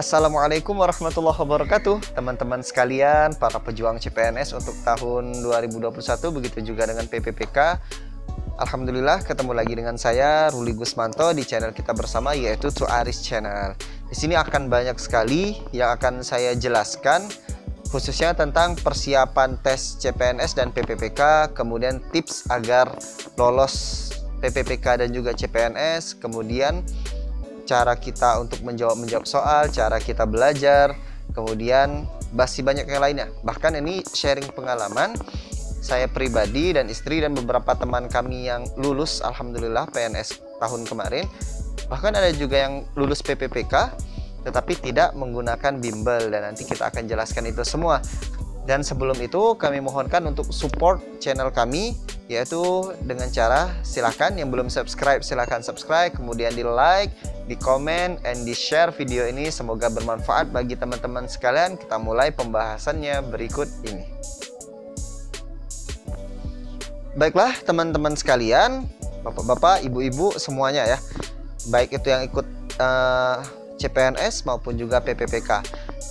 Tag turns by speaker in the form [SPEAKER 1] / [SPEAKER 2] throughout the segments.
[SPEAKER 1] Assalamualaikum warahmatullahi wabarakatuh, teman-teman sekalian, para pejuang CPNS untuk tahun 2021, begitu juga dengan PPPK. Alhamdulillah ketemu lagi dengan saya Ruli Gusmanto di channel kita bersama, yaitu Tuaris Channel. Di sini akan banyak sekali yang akan saya jelaskan, khususnya tentang persiapan tes CPNS dan PPPK, kemudian tips agar lolos PPPK dan juga CPNS, kemudian cara kita untuk menjawab soal, cara kita belajar, kemudian masih banyak yang lainnya. Bahkan ini sharing pengalaman saya pribadi dan istri dan beberapa teman kami yang lulus alhamdulillah PNS tahun kemarin. Bahkan ada juga yang lulus PPPK tetapi tidak menggunakan bimbel, dan nanti kita akan jelaskan itu semua. Dan sebelum itu kami mohonkan untuk support channel kami, yaitu dengan cara silahkan yang belum subscribe silahkan subscribe, kemudian di like, di komen, and di share video ini. Semoga bermanfaat bagi teman-teman sekalian. Kita mulai pembahasannya berikut ini. Baiklah teman-teman sekalian, bapak-bapak, ibu-ibu semuanya ya, baik itu yang ikut CPNS maupun juga PPPK.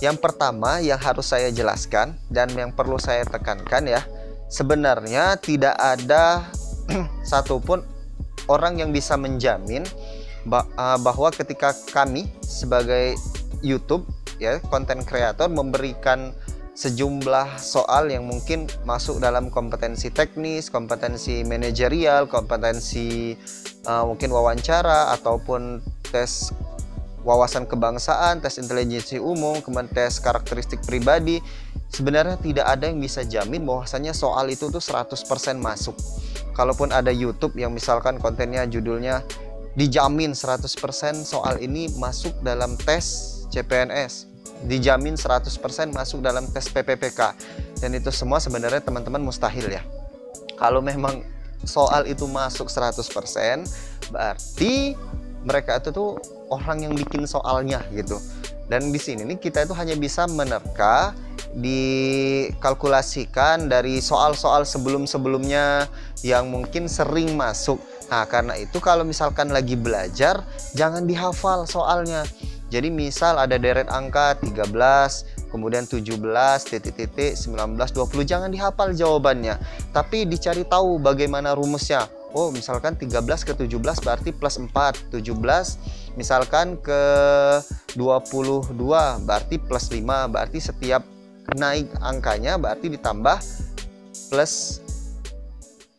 [SPEAKER 1] Yang pertama yang harus saya jelaskan dan yang perlu saya tekankan ya, sebenarnya tidak ada satupun orang yang bisa menjamin bahwa ketika kami sebagai YouTube ya, konten kreator, memberikan sejumlah soal yang mungkin masuk dalam kompetensi teknis, kompetensi manajerial, kompetensi mungkin wawancara ataupun tes wawasan kebangsaan, tes intelijensi umum, kemudian tes karakteristik pribadi. Sebenarnya tidak ada yang bisa jamin bahwasanya soal itu tuh 100% masuk. Kalaupun ada YouTube yang misalkan kontennya judulnya dijamin 100% soal ini masuk dalam tes CPNS, dijamin 100% masuk dalam tes PPPK, dan itu semua sebenarnya teman-teman mustahil ya. Kalau memang soal itu masuk 100%, berarti mereka itu tuh orang yang bikin soalnya gitu. Dan di sini nih kita itu hanya bisa menerka, dikalkulasikan dari soal-soal sebelum-sebelumnya yang mungkin sering masuk. Nah, karena itu kalau misalkan lagi belajar, jangan dihafal soalnya. Jadi misal ada deret angka 13, kemudian 17, titik-titik, 19, 20, jangan dihafal jawabannya, tapi dicari tahu bagaimana rumusnya. Oh, misalkan 13 ke 17 berarti plus 4, 17 misalkan ke 22 berarti plus 5, berarti setiap naik angkanya berarti ditambah plus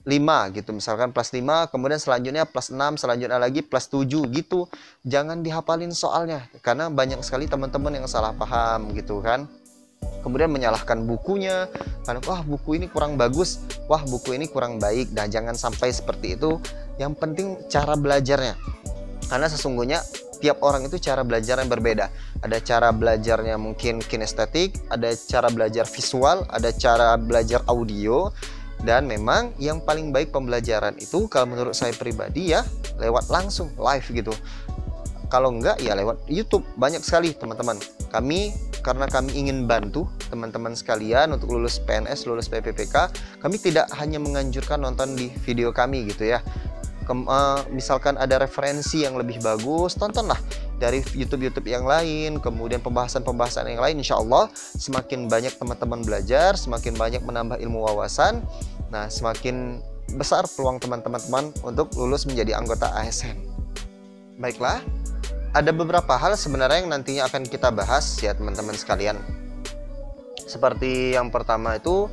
[SPEAKER 1] 5 gitu, misalkan plus 5, kemudian selanjutnya plus 6, selanjutnya lagi plus 7 gitu. Jangan dihafalin soalnya, karena banyak sekali teman-teman yang salah paham gitu kan. Kemudian menyalahkan bukunya, karena wah buku ini kurang bagus, wah buku ini kurang baik. Nah, jangan sampai seperti itu. Yang penting cara belajarnya, karena sesungguhnya tiap orang itu cara belajar yang berbeda. Ada cara belajarnya mungkin kinestetik, ada cara belajar visual, ada cara belajar audio. Dan memang yang paling baik pembelajaran itu kalau menurut saya pribadi ya lewat langsung live gitu. Kalau enggak ya lewat YouTube. Banyak sekali teman-teman. Karena kami ingin bantu teman-teman sekalian untuk lulus PNS, lulus PPPK, kami tidak hanya menganjurkan nonton di video kami gitu ya. Misalkan ada referensi yang lebih bagus, tontonlah dari YouTube yang lain, kemudian pembahasan-pembahasan yang lain. Insya Allah semakin banyak teman-teman belajar, semakin banyak menambah ilmu wawasan, nah semakin besar peluang teman-teman untuk lulus menjadi anggota ASN. Baiklah, ada beberapa hal sebenarnya yang nantinya akan kita bahas ya teman-teman sekalian. Seperti yang pertama itu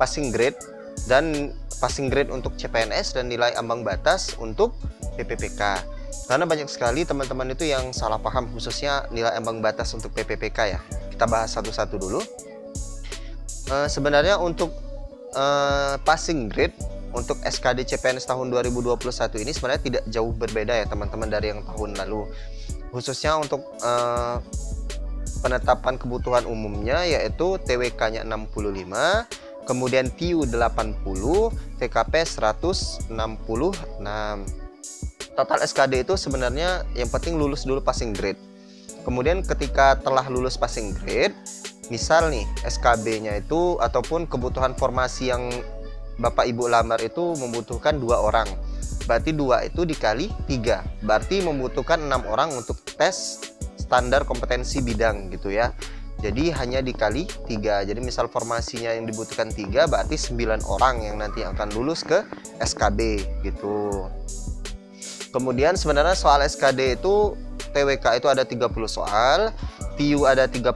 [SPEAKER 1] passing grade, dan passing grade untuk CPNS dan nilai ambang batas untuk PPPK. Karena banyak sekali teman-teman itu yang salah paham, khususnya nilai ambang batas untuk PPPK ya. Kita bahas satu-satu dulu. Sebenarnya untuk passing grade untuk SKD CPNS tahun 2021 ini sebenarnya tidak jauh berbeda ya teman-teman dari yang tahun lalu. Khususnya untuk penetapan kebutuhan umumnya, yaitu TWK-nya 65, kemudian TIU 80, TKP 166. Total SKD itu sebenarnya yang penting lulus dulu passing grade. Kemudian ketika telah lulus passing grade, misal nih SKB-nya itu ataupun kebutuhan formasi yang Bapak Ibu lamar itu membutuhkan 2 orang. Berarti 2 itu dikali 3, berarti membutuhkan 6 orang untuk tes standar kompetensi bidang gitu ya. Jadi hanya dikali 3. Jadi misal formasinya yang dibutuhkan 3, berarti 9 orang yang nanti akan lulus ke SKD gitu. Kemudian sebenarnya soal SKD itu TWK itu ada 30 soal, TIU ada 35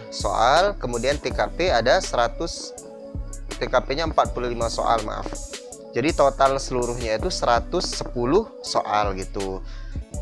[SPEAKER 1] soal, kemudian TKP ada 100, TKP-nya 45 soal, maaf. Jadi total seluruhnya itu 110 soal gitu.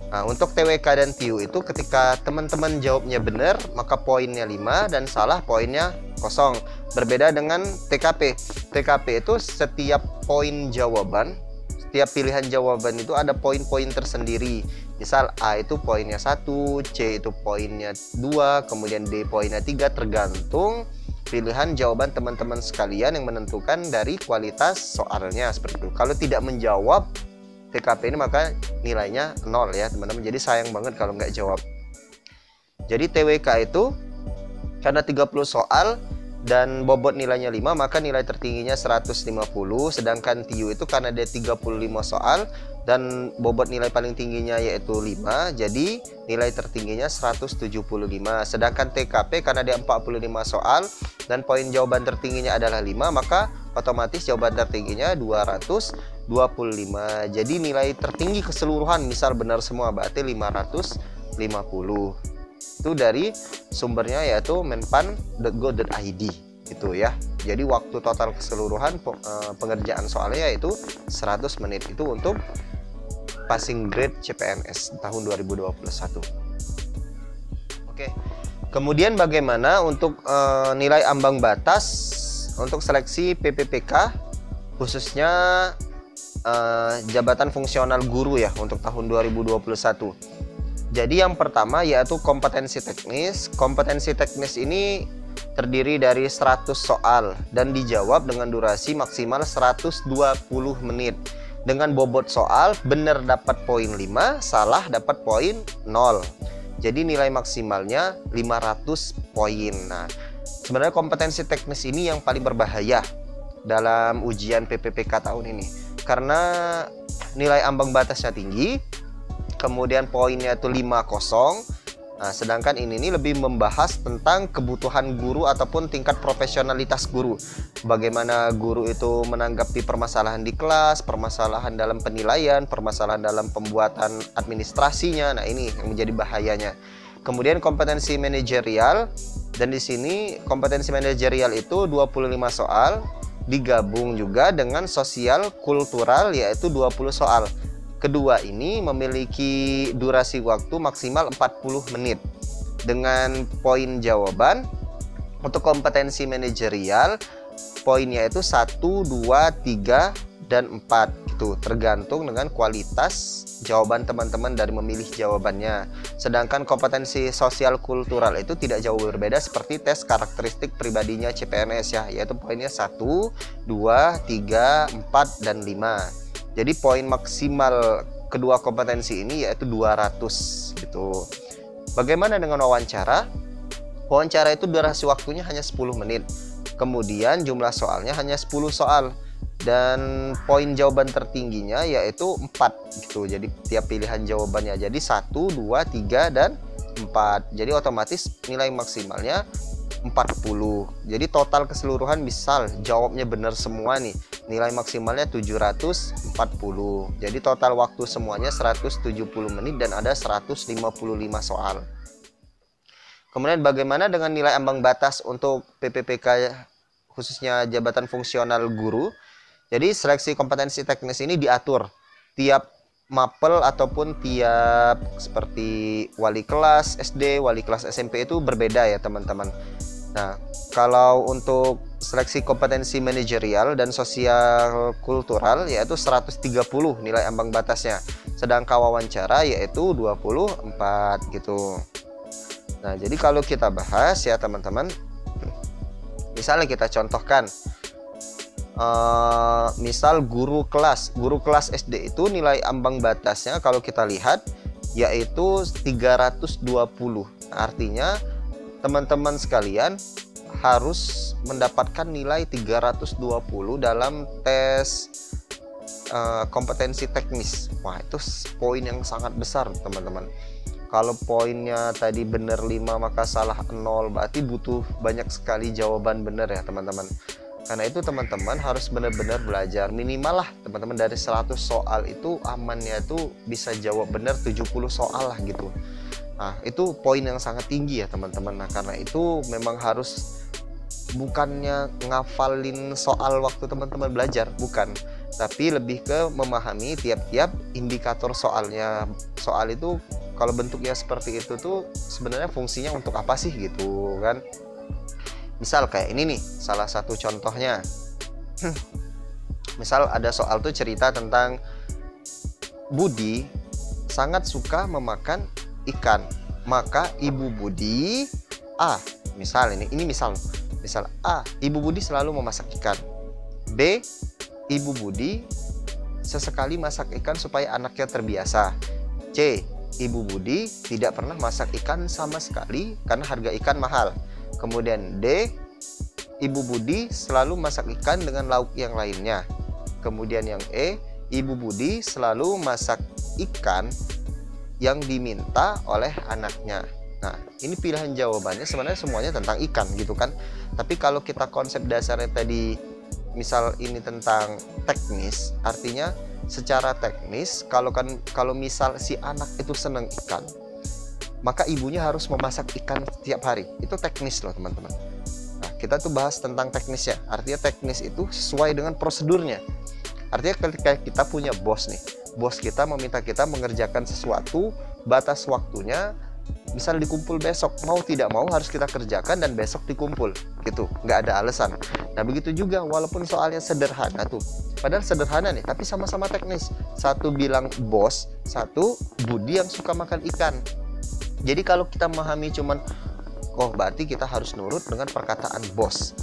[SPEAKER 1] Nah, untuk TWK dan TIU itu ketika teman-teman jawabnya benar, maka poinnya 5 dan salah poinnya 0. Berbeda dengan TKP. TKP itu setiap poin jawaban, setiap pilihan jawaban itu ada poin-poin tersendiri. Misal A itu poinnya 1, C itu poinnya 2, kemudian D poinnya 3, tergantung pilihan jawaban teman-teman sekalian yang menentukan dari kualitas soalnya seperti itu. Kalau tidak menjawab TKP ini maka nilainya 0 ya teman-teman. Jadi sayang banget kalau nggak jawab. Jadi TWK itu karena 30 soal dan bobot nilainya 5, maka nilai tertingginya 150. Sedangkan TIU itu karena dia 35 soal dan bobot nilai paling tingginya yaitu 5, jadi nilai tertingginya 175. Sedangkan TKP karena dia 45 soal dan poin jawaban tertingginya adalah 5, maka otomatis jawaban tertingginya 225. Jadi nilai tertinggi keseluruhan misal benar semua berarti 550. Itu dari sumbernya yaitu menpan.go.id gitu ya. Jadi waktu total keseluruhan pengerjaan soalnya yaitu 100 menit. Itu untuk passing grade CPNS tahun 2021. Oke. Kemudian bagaimana untuk nilai ambang batas untuk seleksi PPPK khususnya jabatan fungsional guru ya untuk tahun 2021. Jadi yang pertama yaitu kompetensi teknis. Kompetensi teknis ini terdiri dari 100 soal dan dijawab dengan durasi maksimal 120 menit. Dengan bobot soal benar dapat poin 5, salah dapat poin 0. Jadi nilai maksimalnya 500 poin. Nah, sebenarnya kompetensi teknis ini yang paling berbahaya dalam ujian PPPK tahun ini. Karena nilai ambang batasnya tinggi, kemudian poinnya itu 50. Nah, sedangkan ini lebih membahas tentang kebutuhan guru ataupun tingkat profesionalitas guru. Bagaimana guru itu menanggapi permasalahan di kelas, permasalahan dalam penilaian, permasalahan dalam pembuatan administrasinya. Nah, ini yang menjadi bahayanya. Kemudian kompetensi manajerial, dan di sini kompetensi manajerial itu 25 soal digabung juga dengan sosial kultural yaitu 20 soal. Kedua ini memiliki durasi waktu maksimal 40 menit dengan poin jawaban. Untuk kompetensi manajerial poinnya itu 1, 2, 3, dan 4 gitu, tergantung dengan kualitas jawaban teman-teman dari memilih jawabannya. Sedangkan kompetensi sosial kultural itu tidak jauh berbeda seperti tes karakteristik pribadinya CPNS ya, yaitu poinnya 1, 2, 3, 4, dan 5. Jadi poin maksimal kedua kompetensi ini yaitu 200 gitu. Bagaimana dengan wawancara? Wawancara itu durasi waktunya hanya 10 menit. Kemudian jumlah soalnya hanya 10 soal. Dan poin jawaban tertingginya yaitu 4 gitu. Jadi tiap pilihan jawabannya jadi 1, 2, 3, dan 4. Jadi otomatis nilai maksimalnya 40. Jadi total keseluruhan misal jawabnya benar semua nih, nilai maksimalnya 740. Jadi total waktu semuanya 170 menit dan ada 155 soal. Kemudian bagaimana dengan nilai ambang batas untuk PPPK khususnya jabatan fungsional guru? Jadi seleksi kompetensi teknis ini diatur tiap mapel ataupun tiap seperti wali kelas SD, wali kelas SMP itu berbeda ya teman-teman. Nah, kalau untuk seleksi kompetensi manajerial dan sosial kultural yaitu 130 nilai ambang batasnya. Sedangkan wawancara yaitu 24 gitu. Nah, jadi kalau kita bahas ya teman-teman, misalnya kita contohkan misal guru kelas SD itu nilai ambang batasnya kalau kita lihat yaitu 320. Artinya teman-teman sekalian harus mendapatkan nilai 320 dalam tes kompetensi teknis. Wah, itu poin yang sangat besar teman-teman. Kalau poinnya tadi benar 5 maka salah 0, berarti butuh banyak sekali jawaban benar ya teman-teman. Karena itu teman-teman harus benar-benar belajar, minimal lah teman-teman dari 100 soal itu amannya itu bisa jawab benar 70 soal lah gitu. Nah itu poin yang sangat tinggi ya teman-teman. Nah karena itu memang harus, bukannya ngafalin soal waktu teman-teman belajar, bukan, tapi lebih ke memahami tiap-tiap indikator soalnya. Soal itu kalau bentuknya seperti itu tuh sebenarnya fungsinya untuk apa sih gitu kan. Misal kayak ini nih salah satu contohnya. Misal ada soal tuh cerita tentang Budi sangat suka memakan ikan, maka Ibu Budi misal ini misal A, Ibu Budi selalu memasak ikan. B, Ibu Budi sesekali masak ikan supaya anaknya terbiasa. C, Ibu Budi tidak pernah masak ikan sama sekali karena harga ikan mahal. Kemudian D, Ibu Budi selalu masak ikan dengan lauk yang lainnya. Kemudian yang E, Ibu Budi selalu masak ikan yang diminta oleh anaknya. Nah, ini pilihan jawabannya sebenarnya semuanya tentang ikan gitu kan. Tapi kalau kita konsep dasarnya tadi, misal ini tentang teknis, artinya secara teknis kalau misal si anak itu senang ikan, maka ibunya harus memasak ikan setiap hari. Itu teknis loh teman-teman. Nah, kita tuh bahas tentang teknisnya. Artinya teknis itu sesuai dengan prosedurnya. Artinya ketika kita punya bos nih, bos kita meminta kita mengerjakan sesuatu, batas waktunya misal dikumpul besok, mau tidak mau harus kita kerjakan dan besok dikumpul gitu, nggak ada alasan. Nah begitu juga walaupun soalnya sederhana tuh, padahal sederhana nih tapi sama-sama teknis. Satu bilang bos, satu Budi yang suka makan ikan. Jadi kalau kita memahami cuman berarti kita harus nurut dengan perkataan bos.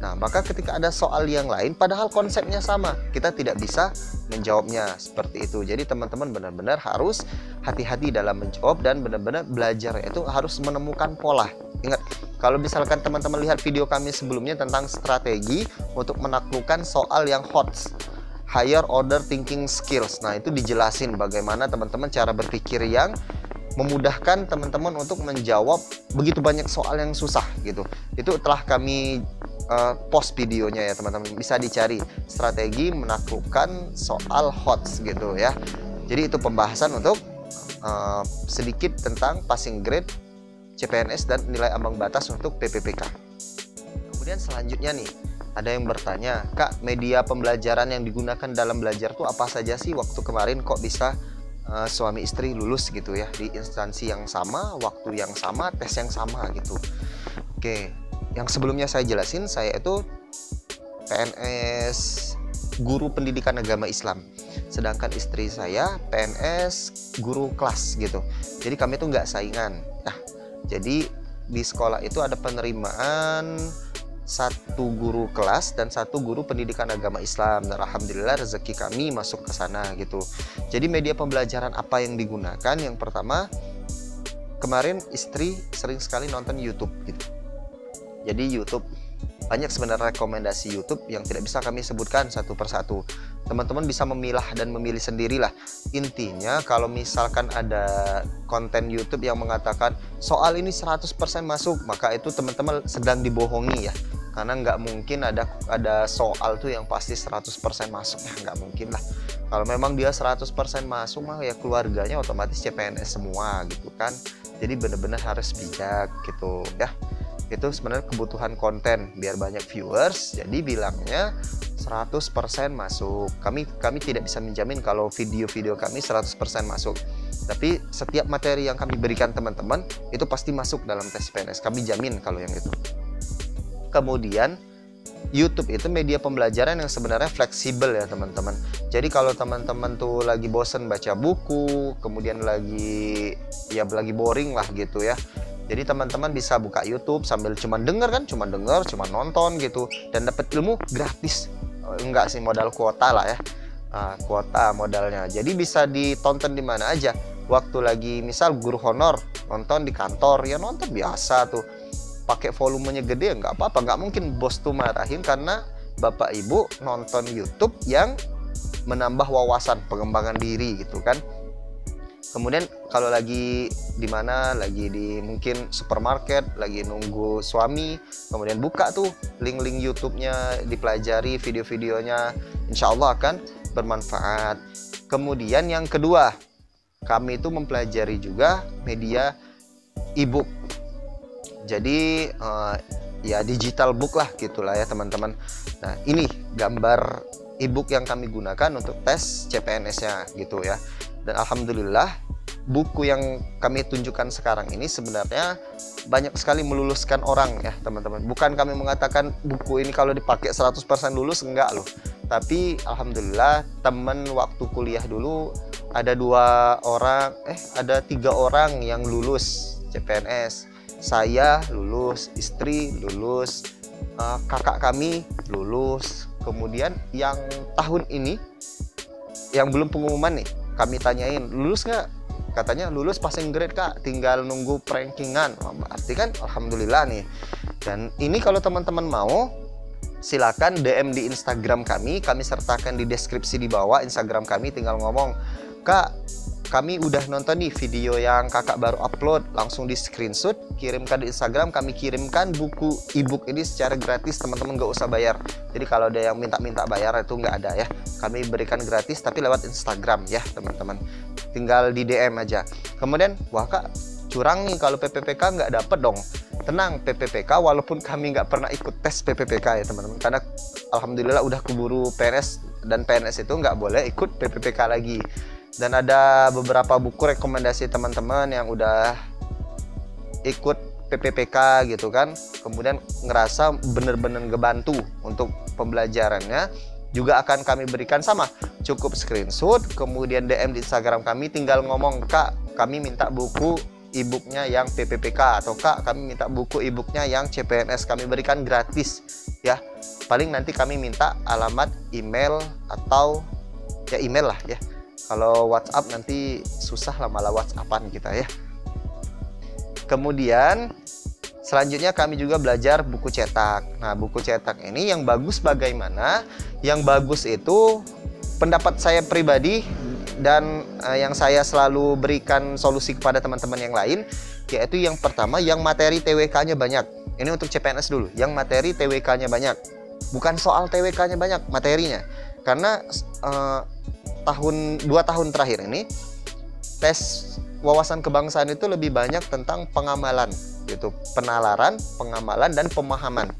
[SPEAKER 1] Nah maka ketika ada soal yang lain padahal konsepnya sama, kita tidak bisa menjawabnya seperti itu. Jadi teman-teman benar-benar harus hati-hati dalam menjawab dan benar-benar belajar itu harus menemukan pola. Ingat, kalau misalkan teman-teman lihat video kami sebelumnya tentang strategi untuk menaklukkan soal yang hot, higher order thinking skills. Nah itu dijelasin bagaimana teman-teman cara berpikir yang memudahkan teman-teman untuk menjawab begitu banyak soal yang susah gitu. Itu telah kami post videonya ya teman-teman, bisa dicari strategi menaklukkan soal HOTS gitu ya. Jadi itu pembahasan untuk sedikit tentang passing grade CPNS dan nilai ambang batas untuk PPPK. Kemudian selanjutnya nih ada yang bertanya, Kak, media pembelajaran yang digunakan dalam belajar tuh apa saja sih? Waktu kemarin kok bisa suami istri lulus gitu ya di instansi yang sama, waktu yang sama, tes yang sama gitu. Oke, yang sebelumnya saya jelasin, saya itu PNS guru pendidikan agama Islam, sedangkan istri saya PNS guru kelas gitu. Jadi kami tuh nggak saingan. Nah, jadi di sekolah itu ada penerimaan satu guru kelas dan satu guru pendidikan agama Islam. Dan alhamdulillah rezeki kami masuk ke sana gitu. Jadi media pembelajaran apa yang digunakan? Yang pertama, kemarin istri sering sekali nonton YouTube gitu. Jadi YouTube, banyak sebenarnya rekomendasi YouTube yang tidak bisa kami sebutkan satu persatu. Teman-teman bisa memilah dan memilih sendirilah. Intinya kalau misalkan ada konten YouTube yang mengatakan soal ini 100% masuk, maka itu teman-teman sedang dibohongi ya. Karena nggak mungkin ada soal tuh yang pasti 100% masuk ya, nggak mungkin lah. Kalau memang dia 100% masuk mah ya keluarganya otomatis CPNS semua gitu kan. Jadi benar-benar harus bijak gitu ya. Itu sebenarnya kebutuhan konten biar banyak viewers, jadi bilangnya 100% masuk. Kami tidak bisa menjamin kalau video-video kami 100% masuk, tapi setiap materi yang kami berikan teman-teman itu pasti masuk dalam tes PNS, kami jamin kalau yang itu. Kemudian YouTube itu media pembelajaran yang sebenarnya fleksibel ya teman-teman. Jadi kalau teman-teman tuh lagi bosen baca buku, kemudian lagi boring lah gitu ya, jadi teman-teman bisa buka YouTube sambil cuma denger, cuma nonton gitu, dan dapat ilmu gratis. Enggak sih, modal kuota lah ya, kuota modalnya. Jadi bisa ditonton di mana aja. Waktu lagi misal guru honor nonton di kantor, ya nonton biasa tuh, pakai volumenya gede nggak apa-apa. Nggak mungkin bos tuh marahin karena bapak ibu nonton YouTube yang menambah wawasan pengembangan diri gitu kan. Kemudian kalau lagi di mana, lagi di mungkin supermarket, lagi nunggu suami, kemudian buka tuh link-link YouTube-nya, dipelajari video-videonya, insya Allah akan bermanfaat. Kemudian yang kedua, kami itu mempelajari juga media e-book. Jadi ya digital book lah gitulah ya teman-teman. Nah ini gambar e-book yang kami gunakan untuk tes CPNS-nya gitu ya. Dan alhamdulillah buku yang kami tunjukkan sekarang ini sebenarnya banyak sekali meluluskan orang ya teman-teman. Bukan kami mengatakan buku ini kalau dipakai 100% lulus, enggak loh. Tapi alhamdulillah teman waktu kuliah dulu ada 3 orang yang lulus CPNS. Saya lulus, istri lulus, kakak kami lulus. Kemudian yang tahun ini yang belum pengumuman nih, kami tanyain lulus nggak, katanya lulus passing grade kak, tinggal nunggu rankingan. Berarti kan alhamdulillah nih. Dan ini kalau teman-teman mau silakan DM di Instagram kami sertakan di deskripsi di bawah Instagram kami, tinggal ngomong, kak kami udah nonton nih video yang kakak baru upload, langsung di screenshot, kirimkan di Instagram, kami kirimkan buku ebook ini secara gratis, teman-teman gak usah bayar. Jadi kalau ada yang minta-minta bayar itu nggak ada ya, kami berikan gratis tapi lewat Instagram ya teman-teman, tinggal di DM aja. Kemudian wah kak curang nih kalau PPPK nggak dapet dong. Tenang, PPPK walaupun kami nggak pernah ikut tes PPPK ya teman-teman, karena alhamdulillah udah keburu PNS, dan PNS itu nggak boleh ikut PPPK lagi. Dan ada beberapa buku rekomendasi teman-teman yang udah ikut PPPK gitu kan, kemudian ngerasa bener-bener ngebantu untuk pembelajarannya, juga akan kami berikan sama, cukup screenshot kemudian DM di Instagram kami, tinggal ngomong kak kami minta buku e-booknya yang PPPK, atau kak kami minta buku e-booknya yang CPNS, kami berikan gratis ya. Paling nanti kami minta alamat email atau ya email lah ya. Kalau WhatsApp nanti susah lah, malah WhatsAppan kita ya. Kemudian selanjutnya kami juga belajar buku cetak. Nah buku cetak ini yang bagus bagaimana? Yang bagus itu pendapat saya pribadi dan yang saya selalu berikan solusi kepada teman-teman yang lain, yaitu yang pertama yang materi TWK-nya banyak. Ini untuk CPNS dulu, yang materi TWK-nya banyak. Bukan soal TWK-nya banyak, materinya. Karena 2 tahun terakhir ini tes wawasan kebangsaan itu lebih banyak tentang pengamalan gitu, penalaran, pengamalan, dan pemahaman,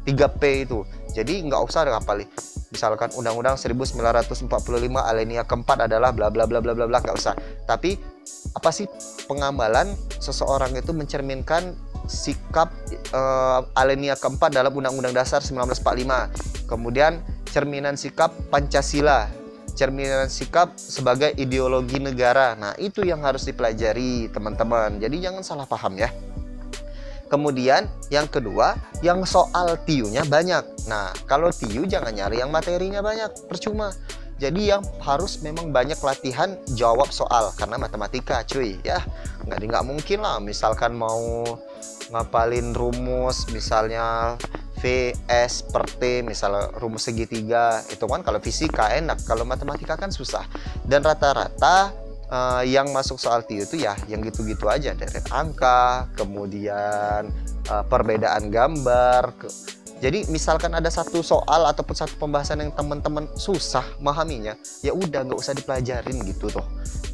[SPEAKER 1] 3P itu. Jadi nggak usah ngapalin misalkan Undang-Undang 1945 alinea keempat adalah bla bla bla bla bla bla, nggak usah. Tapi apa sih pengamalan? Seseorang itu mencerminkan sikap alinea keempat dalam Undang-Undang Dasar 1945. Kemudian cerminan sikap Pancasila, cerminan sikap sebagai ideologi negara. Nah itu yang harus dipelajari teman-teman, jadi jangan salah paham ya. Kemudian yang kedua, yang soal TIU-nya banyak. Nah kalau TIU jangan nyari yang materinya banyak, percuma. Jadi yang harus memang banyak latihan jawab soal, karena matematika cuy ya. Nggak mungkin lah misalkan mau ngapalin rumus misalnya VS per T, misalnya rumus segitiga, itu kan kalau fisika enak, kalau matematika kan susah. Dan rata-rata yang masuk soal TIU itu ya yang gitu-gitu aja, deret angka, kemudian perbedaan gambar. Jadi misalkan ada satu soal ataupun satu pembahasan yang teman-teman susah memahaminya, ya udah nggak usah dipelajarin gitu toh.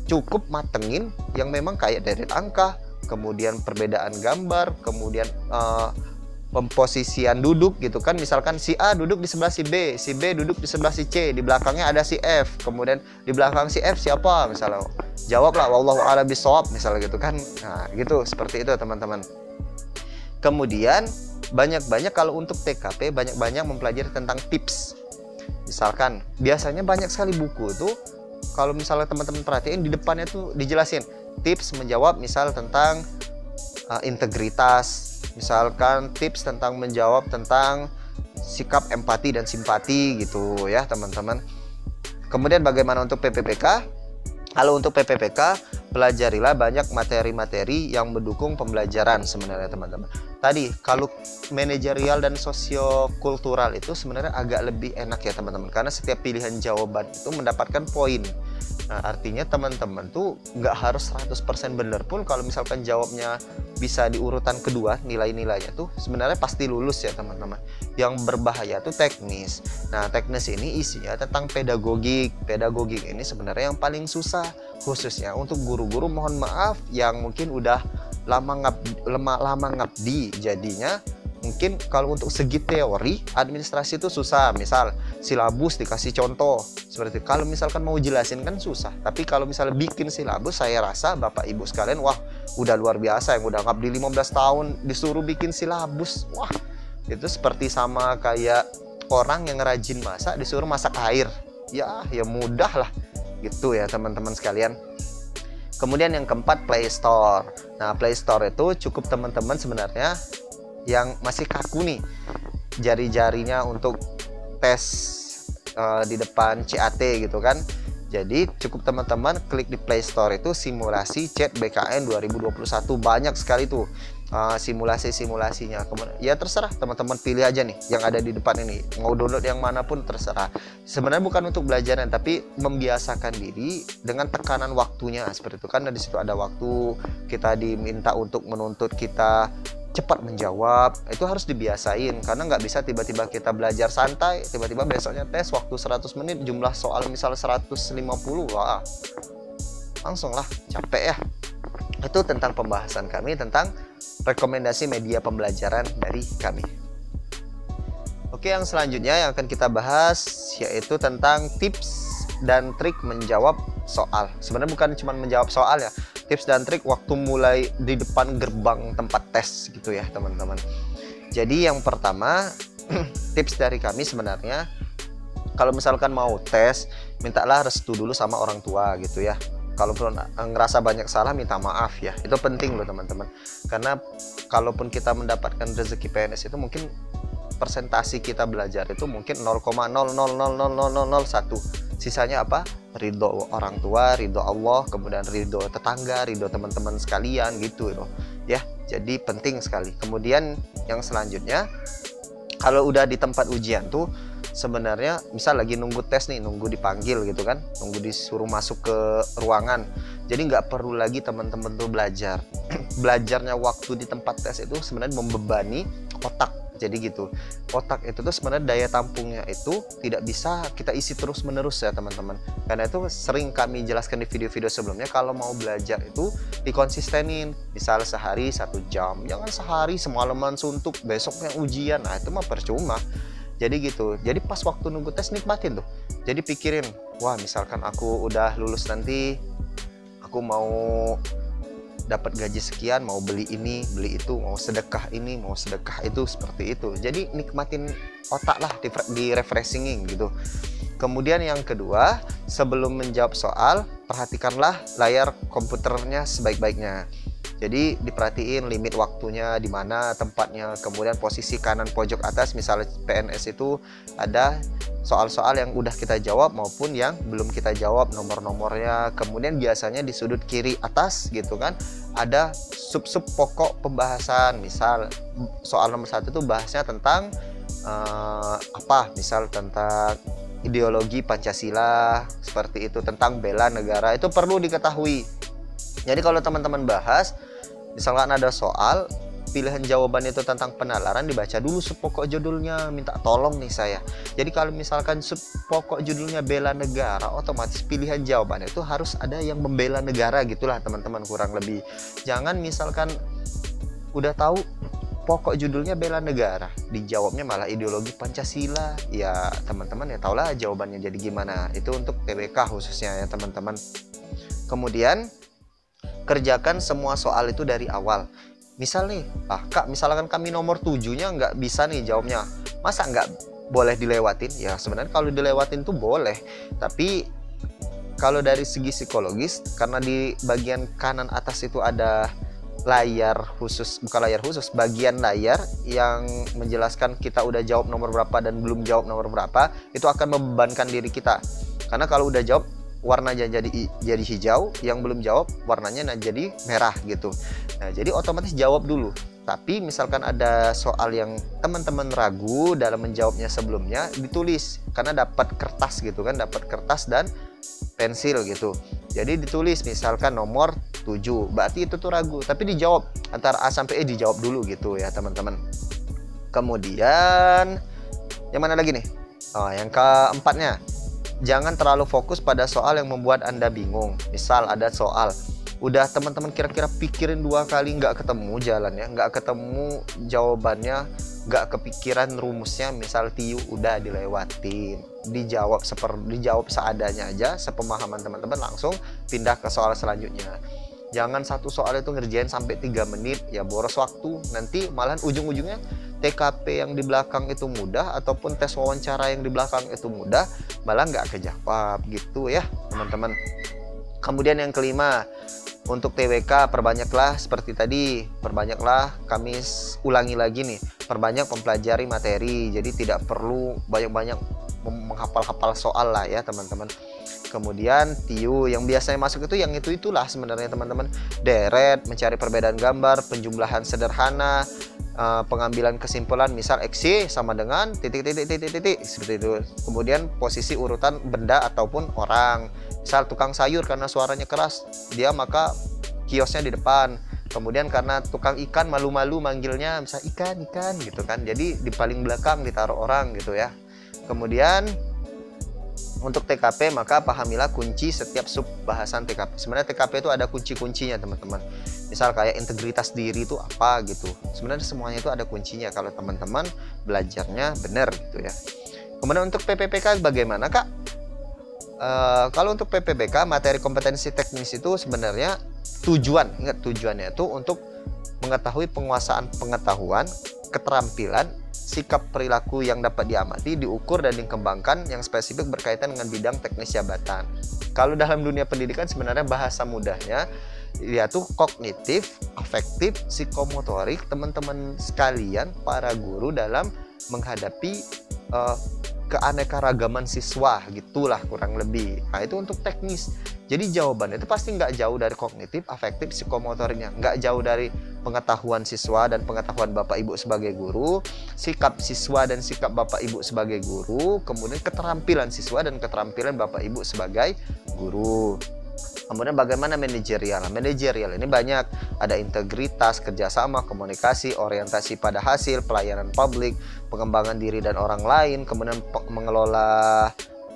[SPEAKER 1] Cukup matengin yang memang kayak deret angka, kemudian perbedaan gambar, kemudian pemposisian duduk gitu kan, misalkan si A duduk di sebelah si B duduk di sebelah si C, di belakangnya ada si F, kemudian di belakang si F siapa misalnya, jawablah wallahu a'lam bishawab misalnya gitu kan. Nah gitu, seperti itu teman-teman. Kemudian banyak-banyak kalau untuk TKP banyak-banyak mempelajari tentang tips. Misalkan biasanya banyak sekali buku itu, kalau misalnya teman-teman perhatiin di depannya tuh dijelasin tips menjawab misal tentang integritas, misalkan tips tentang menjawab tentang sikap empati dan simpati gitu ya teman-teman. Kemudian bagaimana untuk PPPK? Kalau untuk PPPK pelajarilah banyak materi-materi yang mendukung pembelajaran sebenarnya teman-teman. Tadi kalau manajerial dan sosiokultural itu sebenarnya agak lebih enak ya teman-teman, karena setiap pilihan jawaban itu mendapatkan poin. Nah, artinya teman-teman tuh nggak harus 100% bener pun kalau misalkan jawabnya bisa di urutan kedua, nilai-nilainya tuh sebenarnya pasti lulus ya teman-teman. Yang berbahaya tuh teknis. Nah, teknis ini isinya tentang pedagogik. Pedagogik ini sebenarnya yang paling susah, khususnya untuk guru-guru, mohon maaf, yang mungkin udah lama ngabdi. Jadinya mungkin kalau untuk segi teori administrasi itu susah. Misal silabus dikasih contoh seperti itu. Kalau misalkan mau jelasin kan susah. Tapi kalau misalnya bikin silabus, saya rasa Bapak Ibu sekalian, wah udah luar biasa. Yang udah ngabdi 15 tahun disuruh bikin silabus, wah itu seperti sama kayak orang yang rajin masak disuruh masak air. Ya mudah lah gitu ya teman-teman sekalian. Kemudian yang keempat, Play Store. Nah, Play Store itu cukup teman-teman sebenarnya yang masih kaku nih jari-jarinya untuk tes di depan CAT gitu kan. Jadi cukup teman-teman klik di Play Store itu simulasi CET BKN 2021. Banyak sekali tuh simulasinya. Kemudian ya terserah teman-teman pilih aja nih yang ada di depan ini. Mau download yang manapun terserah. Sebenarnya bukan untuk belajaran, tapi membiasakan diri dengan tekanan waktunya seperti itu kan. Di situ ada waktu, kita diminta untuk menuntut kita cepat menjawab. Itu harus dibiasain, karena nggak bisa tiba-tiba kita belajar santai, tiba-tiba besoknya tes waktu 100 menit, jumlah soal misal 150, wah langsung lah capek ya. Itu tentang pembahasan kami tentang rekomendasi media pembelajaran dari kami. Oke, yang selanjutnya yang akan kita bahas yaitu tentang tips dan trik menjawab soal. Sebenarnya bukan cuma menjawab soal ya, tips dan trik waktu mulai di depan gerbang tempat tes gitu ya teman-teman. Jadi yang pertama tips dari kami sebenarnya, kalau misalkan mau tes, mintalah restu dulu sama orang tua gitu ya. Kalaupun ngerasa banyak salah, minta maaf ya. Itu penting loh teman-teman. Karena kalaupun kita mendapatkan rezeki PNS itu mungkin persentasi kita belajar itu mungkin 0,0000001. Sisanya apa? Ridho orang tua, ridho Allah, kemudian ridho tetangga, ridho teman-teman sekalian gitu loh. Ya, jadi penting sekali. Kemudian yang selanjutnya, kalau udah di tempat ujian tuh sebenarnya misal lagi nunggu tes nih, nunggu dipanggil gitu kan, nunggu disuruh masuk ke ruangan. Jadi nggak perlu lagi teman-teman tuh belajar. Belajarnya waktu di tempat tes itu sebenarnya membebani otak. Jadi gitu, otak itu tuh sebenarnya daya tampungnya itu tidak bisa kita isi terus-menerus ya teman-teman. Karena itu sering kami jelaskan di video-video sebelumnya, kalau mau belajar itu dikonsistenin. Misal sehari 1 jam, jangan sehari semalaman suntuk, besoknya ujian, nah itu mah percuma. Jadi gitu, jadi pas waktu nunggu tes nikmatin tuh. Jadi pikirin, wah misalkan aku udah lulus nanti, aku mau dapat gaji sekian, mau beli ini, beli itu, mau sedekah ini, mau sedekah itu, seperti itu. Jadi nikmatin otak lah, di refreshing gitu. Kemudian yang kedua, sebelum menjawab soal, perhatikanlah layar komputernya sebaik-baiknya. Jadi diperhatiin limit waktunya di mana tempatnya, kemudian posisi kanan pojok atas, misalnya PNS itu ada soal-soal yang udah kita jawab maupun yang belum kita jawab, nomor-nomornya. Kemudian biasanya di sudut kiri atas gitu kan ada sub-sub pokok pembahasan. Misal soal nomor 1 itu bahasnya tentang misal tentang ideologi Pancasila, seperti itu, tentang bela negara, itu perlu diketahui. Jadi kalau teman-teman bahas, misalkan ada soal pilihan jawaban itu tentang penalaran, dibaca dulu pokok judulnya, minta tolong nih saya. Jadi kalau misalkan pokok judulnya bela negara, otomatis pilihan jawaban itu harus ada yang membela negara gitulah teman-teman, kurang lebih. Jangan misalkan udah tahu pokok judulnya bela negara, dijawabnya malah ideologi Pancasila. Ya teman-teman ya tahulah jawabannya jadi gimana. Itu untuk TBK khususnya ya teman-teman. Kemudian kerjakan semua soal itu dari awal. Misal nih, Kak, misalkan kami nomor 7-nya nggak bisa nih jawabnya, masa nggak boleh dilewatin? Ya sebenarnya kalau dilewatin tuh boleh, tapi kalau dari segi psikologis, karena di bagian kanan atas itu ada layar khusus, bukan layar khusus, bagian layar yang menjelaskan kita udah jawab nomor berapa dan belum jawab nomor berapa, itu akan membebankan diri kita. Karena kalau udah jawab, warnanya jadi hijau, yang belum jawab warnanya jadi merah gitu. Nah, jadi otomatis jawab dulu. Tapi misalkan ada soal yang teman-teman ragu dalam menjawabnya sebelumnya, ditulis, karena dapat kertas gitu kan, dapat kertas dan pensil gitu. Jadi ditulis misalkan nomor 7, berarti itu tuh ragu, tapi dijawab antara A sampai E, dijawab dulu gitu ya teman-teman. Kemudian yang mana lagi nih? Oh, yang keempatnya, jangan terlalu fokus pada soal yang membuat Anda bingung. Misal ada soal, udah teman-teman kira-kira pikirin 2 kali nggak ketemu jalannya, nggak ketemu jawabannya, nggak kepikiran rumusnya, misal TIU udah dilewatin, dijawab seadanya aja, sepemahaman teman-teman, langsung pindah ke soal selanjutnya. Jangan satu soal itu ngerjain sampai 3 menit, ya boros waktu, nanti malahan ujung-ujungnya TKP yang di belakang itu mudah ataupun tes wawancara yang di belakang itu mudah, malah nggak kejawab gitu ya teman-teman. Kemudian yang kelima, untuk TWK perbanyaklah seperti tadi, perbanyaklah, kami ulangi lagi nih, perbanyak mempelajari materi, jadi tidak perlu banyak-banyak menghafal-hafal soal lah ya teman-teman. Kemudian TIU yang biasanya masuk itu yang itulah sebenarnya teman-teman, deret, mencari perbedaan gambar, penjumlahan sederhana, pengambilan kesimpulan, misal XY sama dengan titik seperti itu. Kemudian posisi urutan benda ataupun orang, misal tukang sayur karena suaranya keras, dia maka kiosnya di depan. Kemudian karena tukang ikan malu-malu manggilnya misal ikan gitu kan, jadi di paling belakang ditaruh orang gitu ya. Kemudian untuk TKP maka pahamilah kunci setiap sub bahasan TKP. Sebenarnya TKP itu ada kunci-kuncinya teman-teman. Misal kayak integritas diri itu apa gitu. Sebenarnya semuanya itu ada kuncinya kalau teman-teman belajarnya benar gitu ya. Kemudian untuk PPPK bagaimana Kak? Kalau untuk PPPK materi kompetensi teknis itu sebenarnya ingat tujuannya itu untuk mengetahui penguasaan pengetahuan, keterampilan, sikap perilaku yang dapat diamati, diukur dan dikembangkan yang spesifik berkaitan dengan bidang teknis jabatan. Kalau dalam dunia pendidikan sebenarnya bahasa mudahnya yaitu kognitif, afektif, psikomotorik teman-teman sekalian para guru dalam menghadapi keanekaragaman siswa gitulah kurang lebih. Nah itu untuk teknis. Jadi jawabannya itu pasti nggak jauh dari kognitif, afektif, psikomotoriknya, nggak jauh dari pengetahuan siswa dan pengetahuan Bapak Ibu sebagai guru, sikap siswa dan sikap Bapak Ibu sebagai guru, kemudian keterampilan siswa dan keterampilan Bapak Ibu sebagai guru. Kemudian bagaimana manajerial? Manajerial ini banyak, ada integritas, kerjasama, komunikasi, orientasi pada hasil, pelayanan publik, pengembangan diri dan orang lain, kemudian mengelola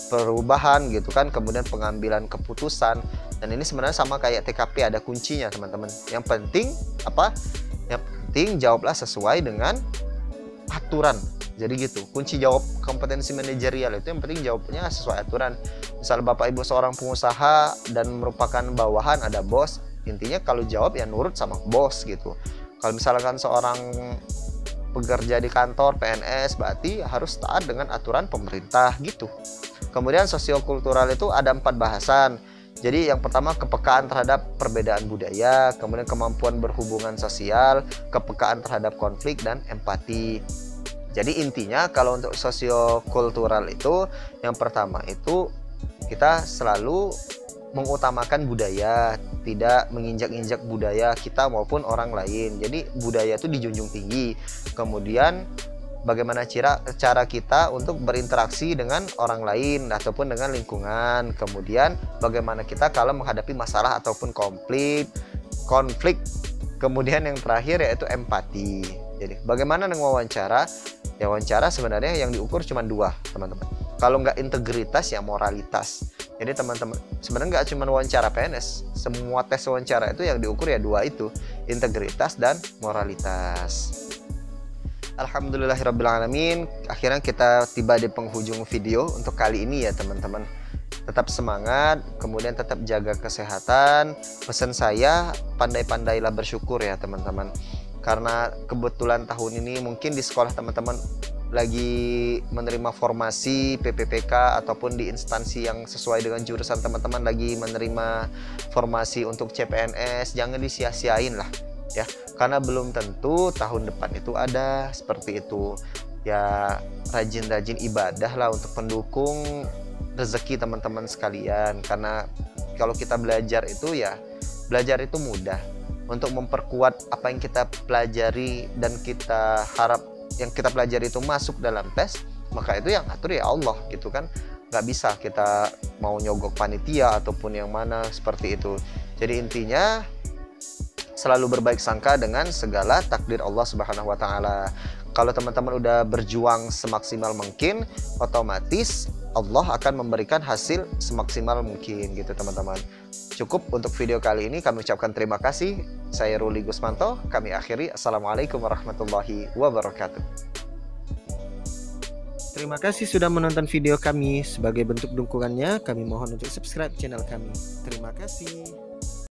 [SPEAKER 1] perubahan gitu kan, kemudian pengambilan keputusan. Dan ini sebenarnya sama kayak TKP, ada kuncinya teman-teman. Yang penting apa? Yang penting jawablah sesuai dengan aturan. Jadi gitu, kunci jawab kompetensi manajerial itu yang penting jawabnya sesuai aturan. Misal Bapak Ibu seorang pengusaha dan merupakan bawahan, ada bos, intinya kalau jawab ya nurut sama bos gitu. Kalau misalkan seorang pekerja di kantor PNS, berarti harus taat dengan aturan pemerintah gitu. Kemudian sosiokultural itu ada 4 bahasan. Jadi yang pertama kepekaan terhadap perbedaan budaya, kemudian kemampuan berhubungan sosial, kepekaan terhadap konflik, dan empati. Jadi intinya kalau untuk sosiokultural itu yang pertama itu kita selalu mengutamakan budaya, tidak menginjak-injak budaya kita maupun orang lain. Jadi budaya itu dijunjung tinggi. Kemudian bagaimana cara kita untuk berinteraksi dengan orang lain ataupun dengan lingkungan. Kemudian bagaimana kita kalau menghadapi masalah ataupun konflik. Kemudian yang terakhir yaitu empati. Jadi bagaimana dengan wawancara? Ya wawancara sebenarnya yang diukur cuma 2 teman-teman. Kalau nggak integritas ya moralitas. Jadi teman-teman sebenarnya nggak cuma wawancara PNS, semua tes wawancara itu yang diukur ya 2 itu, integritas dan moralitas. Alhamdulillahirrabbilalamin, akhirnya kita tiba di penghujung video untuk kali ini ya teman-teman. Tetap semangat, kemudian tetap jaga kesehatan. Pesan saya, pandai-pandailah bersyukur ya teman-teman. Karena kebetulan tahun ini mungkin di sekolah teman-teman lagi menerima formasi PPPK ataupun di instansi yang sesuai dengan jurusan teman-teman lagi menerima formasi untuk CPNS. Jangan disia-siain lah ya, karena belum tentu tahun depan itu ada seperti itu ya. Rajin-rajin ibadah lah untuk pendukung rezeki teman-teman sekalian, karena kalau kita belajar itu ya belajar itu mudah. Untuk memperkuat apa yang kita pelajari dan kita harap yang kita pelajari itu masuk dalam tes, maka itu yang atur ya Allah gitu kan. nggak bisa kita mau nyogok panitia ataupun yang mana seperti itu. Jadi intinya selalu berbaik sangka dengan segala takdir Allah Subhanahu wa taala. Kalau teman-teman udah berjuang semaksimal mungkin, otomatis Allah akan memberikan hasil semaksimal mungkin gitu teman-teman. Cukup untuk video kali ini, kami ucapkan terima kasih. Saya Ruli Gusmanto, kami akhiri. Assalamualaikum warahmatullahi wabarakatuh. Terima kasih sudah menonton video kami. Sebagai bentuk dukungannya, kami mohon untuk subscribe channel kami. Terima kasih.